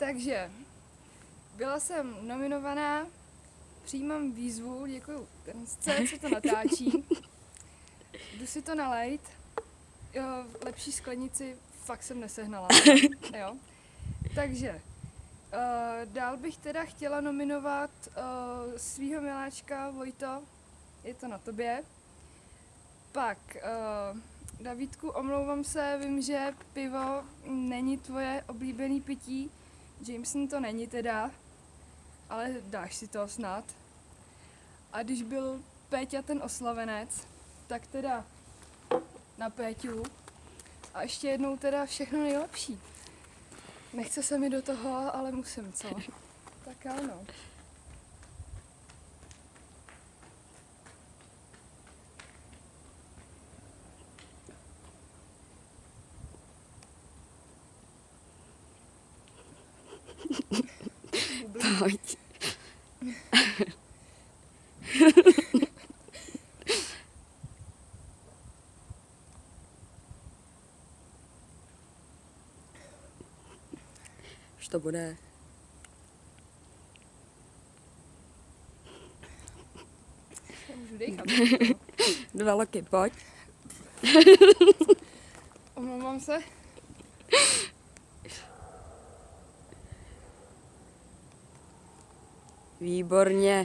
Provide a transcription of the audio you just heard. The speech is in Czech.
Takže byla jsem nominovaná, přijímám výzvu, děkuju Tenisce, co to natáčí. Jdu si to nalejt. Jo, lepší sklenici fakt jsem nesehnala. Jo. Takže dál bych teda chtěla nominovat svýho miláčka Vojto, je to na tobě. Pak Davídku, omlouvám se, vím, že pivo není tvoje oblíbené pití, Jameson to není teda, ale dáš si to snad. A když byl Péťa ten oslavenec, tak teda na Péťu a ještě jednou teda všechno nejlepší. Nechce se mi do toho, ale musím, co? Tak ano. Pojď. Už to bude. Já můžu dechat. 2 loky, pojď. Omlouvám se. Výborně.